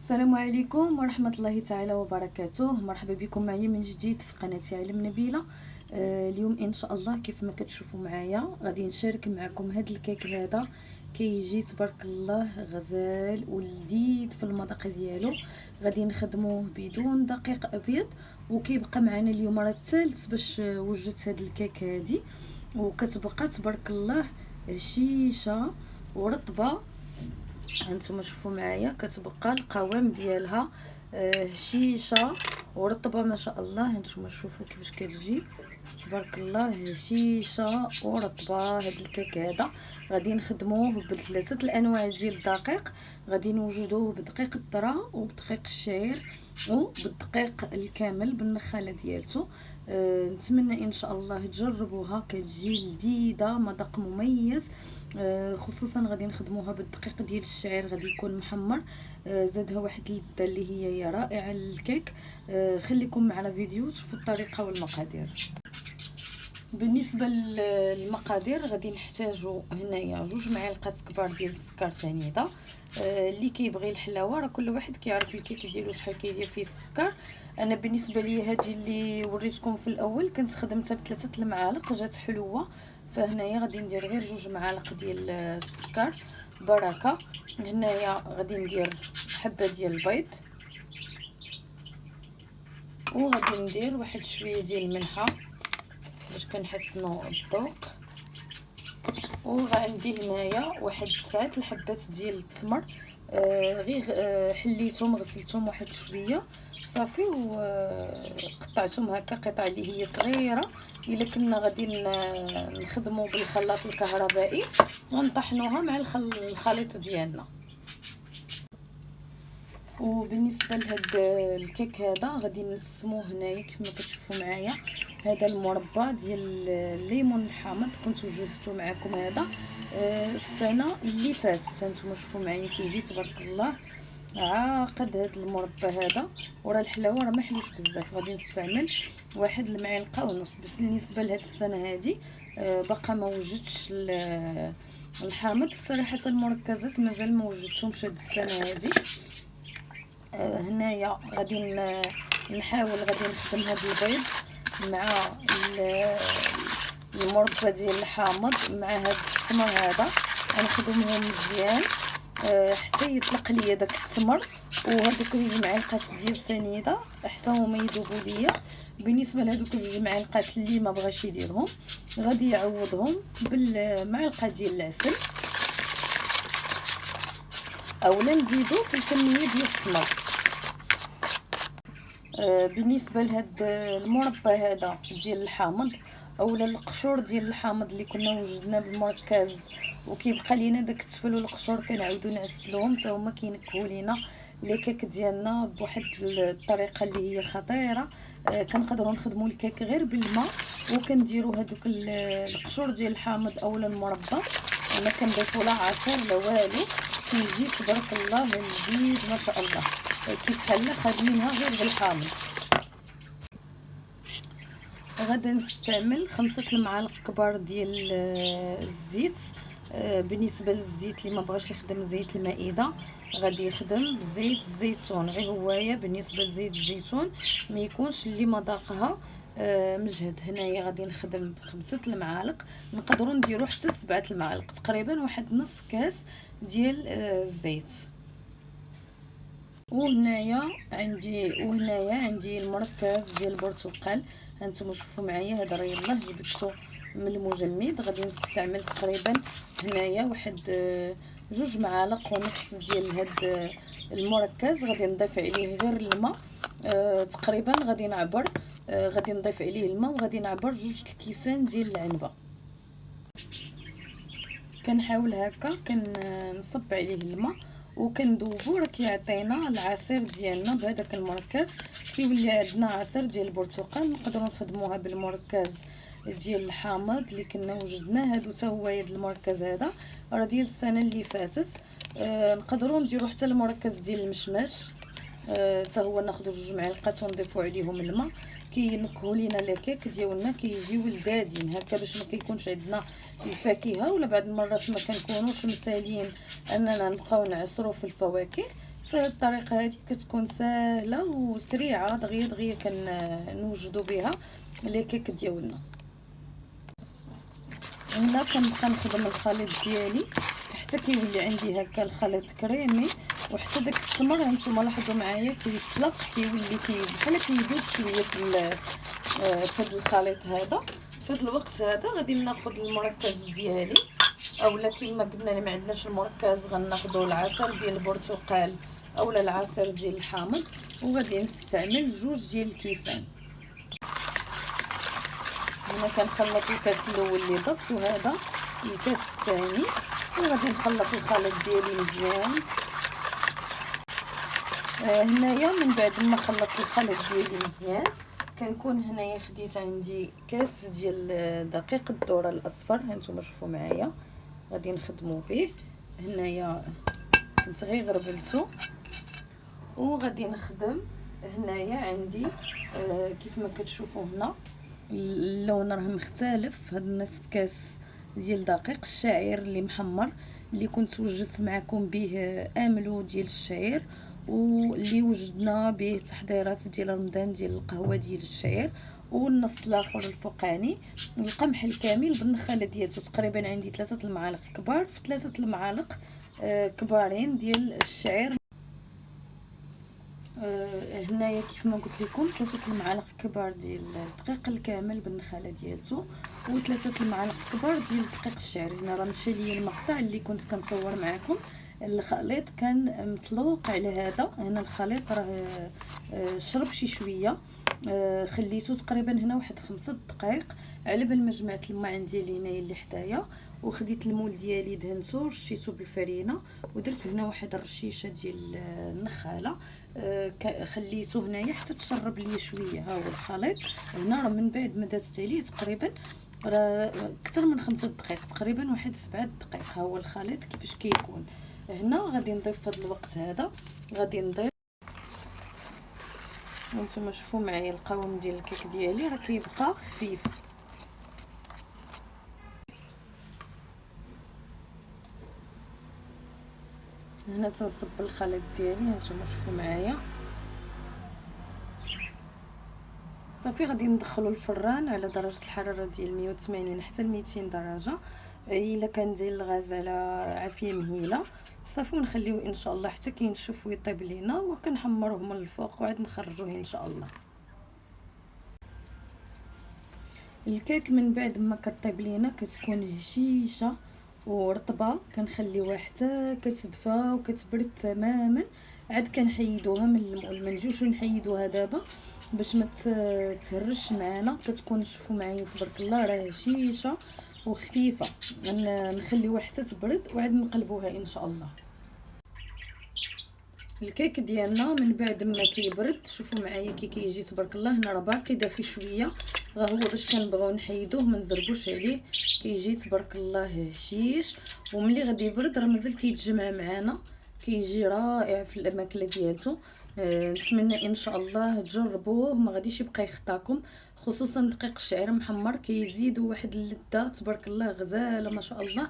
السلام عليكم ورحمة الله تعالى وبركاته. مرحبا بكم معايا من جديد في قناتي علم نبيلة. اليوم ان شاء الله كيف ما كتشوفوا معايا غادي نشارك معكم هذا الكيك هذا. كيجي تبارك الله غزال ولذيذ في المذاق ديالو. غادي نخدموه بدون دقيق ابيض، وكيبقى معنا اليوم راه الثالث باش وجدت هذا الكيك هذه، وكتبقى تبارك الله هشيشه ورطبه. هانتوما شوفوا معايا كتبقى القوام ديالها هشيشه ورطبه ما شاء الله. هانتوما شوفوا كيفاش كتجي تبارك الله هشيشه ورطبه. هاد الكيك هذا غادي نخدموه بثلاثه الانواع ديال الدقيق. غادي نوجدوه بدقيق الذره وبدقيق الشعير وبالدقيق الكامل بالنخاله ديالته. نتمنى ان شاء الله تجربوها، كتجي لذيذه مذاق مميز. خصوصا غادي نخدموها بالدقيق ديال الشعير، غادي يكون محمر. زادها واحد اللذه اللي هي رائعه للكيك. خليكم مع الفيديو تشوفوا الطريقه والمقادير. بالنسبه للمقادير غادي نحتاجوا هنايا 2 معالق كبار ديال السكر سنيده. اللي كيبغي الحلاوه راه كل واحد كيعرف الكيك ديالو شحال كيدير فيه السكر. انا بالنسبه لي هذه اللي وريتكم في الاول كنت خدمتها ب3 المعالق، جات حلوه. فهنايا غادي ندير غير 2 معالق ديال السكر بركه. هنايا غادي ندير حبه ديال البيض، وغادي ندير واحد شويه ديال الملحه باش كنحسنوا الذوق. وغندي هنايا واحد 9 الحبات ديال التمر، غير حليتهم غسلتهم واحد شويه صافي، وقطعتهم هكا قطع اللي هي صغيره. الا كنا غادي نخدموا بالخلاط الكهربائي ونطحنوها مع الخليط ديالنا. وبالنسبه لهاد الكيك هذا غادي نسموه هنايا كيف ما كتشوفوا معايا. هذا المربى ديال الليمون الحامض كنت وجدته معكم هذا السنه اللي فاتت. هانتوما شوفوا معايا كيجي تبارك الله عاقد هذا المربى هذا. وراه الحلاوه راه ما حلوش بزاف، غادي نستعمل 1 المعلقه ونص. بس بالنسبه لهاد السنه هذه باقا ما وجدتش الحامض. في صراحه المركزات مازال ما وجدتهمش هاد السنه هذه. هنايا غادي نحاول غادي نخدم هذا البيض مع المربى ديال الحامض مع هذا التمر هذا. غنخدمهم مزيان حتى يطلق ليا داك التمر، وهذوك 2 معالق ديال سنيده حتى هما يذوبوا ليا. بالنسبه لهذوك 2 معالق اللي ما بغاش يديرهم غادي يعوضهم بالمعلقه ديال العسل، اولا نزيدو في الكميه ديال التمر. بالنسبه لهاد المربى هذا ديال الحامض اولا القشور ديال الحامض اللي كنا وجدنا بالمركز وكيبقى لينا داك التفل والقشور كنعاودو نعسلوهم حتى هما كينكهوا لينا الكيك ديالنا بواحد الطريقه اللي هي خطيره. كنقدروا نخدموا الكيك غير بالماء وكنديروا هذوك القشور ديال الحامض اولا المربى، ما كنضيفوا لا عصير لا والو. كيجي تبارك الله لذيذ ما شاء الله، كيف حنا خادمينها غير بالحامض. غادا نستعمل 5 المعالق كبار ديال الزيت. بالنسبه للزيت اللي ما بغاش يخدم زيت المائده غادي يخدم بزيت الزيتون غير هوايه. بالنسبه لزيت الزيتون ما يكونش اللي مذاقها مجهد. هنايا غادي نخدم 5 المعالق، نقدروا نديروا حتى 7 المعالق تقريبا، واحد نص كاس ديال الزيت. وهنايا عندي المركز ديال البرتقال. هانتوما شوفوا معايا هذا راه يلاه جبدته من المجمد. غادي نستعمل تقريبا هنايا واحد 2 معالق ونص ديال هاد المركز. غادي نضيف عليه غير الماء تقريبا غادي نضيف عليه الماء، وغادي نعبر 2 الكيسان ديال العنبه. كنحاول هكا كنصب عليه الماء وكندوبو، راه كيعطينا العصير ديالنا بهذاك المركز. كيولي عندنا عصير ديال البرتقال. نقدروا نخدموها بالمركز ديال الحامض اللي كنا وجدناه، هادو حتى هو هذا المركز هذا راه ديال السنه اللي فاتت. نقدروا نديروا حتى المركز ديال المشماش حتى هو ناخذوا 2 معالق ونضيفوا عليهم الماء. كينكهوا لينا الكيك ديالنا كيجيو لذاذين هكا باش ما كيكونش عندنا الفاكهه. ولا بعض المرات ما كنكونوش مسالين اننا نبقاو نعصروا في الفواكه، فهاد الطريقه هذه كتكون سهله وسريعه دغيا دغيا كنوجدوا بها لي كيك ديالنا. هنا كنبقى نخدم الخليط ديالي حتى كيولي عندي هكا الخليط كريمي، وحتى داك التمر هانتوما لاحظوا معايا كيطلق كيولي بحال كيذوب شويه في هذا الخليط هذا. في هذا الوقت هذا غادي ناخذ المركز ديالي، اولا كما قلنا اللي ما عندناش المركز غناخذوا العصير ديال البرتقال اولا العصير ديال الحامض، وغادي نستعمل 2 ديال الكيسان. هنا كنخلط الكاس الاول اللي ضفت وهذا الكاس الثاني، وغادي نخلط الخليط ديالي مزيان. هنايا من بعد ما خلطت الخليط ديالي مزيان كنكون هنايا خديت عندي كاس ديال دقيق الذره الاصفر، هانتوما شوفوا معايا غادي نخدموا به. هنايا كنت غير غربلته وغادي نخدم. هنايا عندي كيف ما كتشوفوا هنا اللون راه مختلف، هاد نصف كاس ديال دقيق الشعير اللي محمر اللي كنت وجدت معكم به املو ديال الشعير، واللي وجدنا به تحضيرات ديال رمضان ديال القهوه ديال الشعير، والنص الاخر الفوقاني القمح الكامل بالنخاله ديالته. تقريبا عندي 3 المعالق كبار في 3 المعالق كبارين ديال الشعير. هنايا كيف ما قلت لكم 3 المعالق كبار ديال الدقيق الكامل بالنخاله ديالته، و3 المعالق كبار ديال الدقيق الشعري. هنا راه مشى لي المقطع اللي كنت كنصور معكم، الخليط كان مطلوق على هذا. هنا الخليط راه شرب شي شويه، خليته تقريبا هنا واحد 5 دقائق على بال ما جمعت الماء ديالي هنايا اللي حدايا، وخديت المول ديالي دهنته رشيته بالفرينه، ودرت هنا واحد الرشيشه ديال النخاله. خليته هنايا حتى تشرب لي شويه. ها هو الخليط هنا راه من بعد ما دازت عليه تقريبا راه اكثر من 5 دقائق، تقريبا واحد 7 دقائق. ها هو الخليط كيفاش كيكون. هنا غادي نضيف في هذا الوقت هذا غادي نضيف، وانتم شوفوا معايا القوام ديال الكيك ديالي راه كيبقى خفيف. هنا تنصب الخليط ديالي، هانتوما شوفوا معايا صافي. غادي ندخلو الفران على درجه الحراره ديال 180 حتى ل 200 درجه، الا كان ديال الغاز على عافيه مهيله صافي، ونخليوه ان شاء الله حتى كينشف ويطيب لينا، وكنحمروه من الفوق وعاد نخرجوه ان شاء الله. الكيك من بعد ما كطيب لينا كتكون هشيشه ورطبه، كنخليوها حتى كتدفى وكتبرد تماما، عاد كنحيدوها من المول. ما نجيوش نحيدوها دابا باش ما تهرش معانا، كتكون شوفوا معايا تبارك الله راه هشيشه وخفيفه. نخليوها حتى تبرد وعاد نقلبوها ان شاء الله. الكيك ديالنا من بعد ما كيبرد شوفوا معايا كي كيجي تبارك الله. هنا راه باقي دافي شويه، راه هو باش كنبغيو نحيدوه ما نزربوش عليه، كيجي تبارك الله هشيش. وملي غادي يبرد راه مازال كيتجمع معانا، كيجي رائع في الماكله ديالته. نتمنى ان شاء الله تجربوه، ما غاديش يبقى يخطاكم، خصوصا دقيق الشعير محمر كيزيدوا واحد اللذه تبارك الله غزاله ما شاء الله.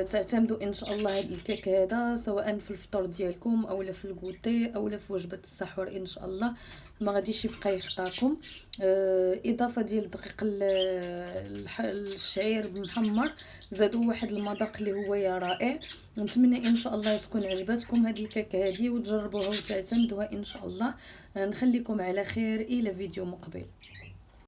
تعتمدوا ان شاء الله هذا الكيك هذا سواء في الفطور ديالكم اولا في الكوتي اولا في وجبه السحور ان شاء الله، ما غاديش يبقى يخطاكم. اضافه ديال دقيق الشعير المحمر زادوا واحد المذاق اللي هو يا رائع. نتمنى ان شاء الله تكون عجبتكم هذه الكيك هذه وتجربوها وتعتمدوها ان شاء الله. نخليكم على خير الى فيديو مقبل.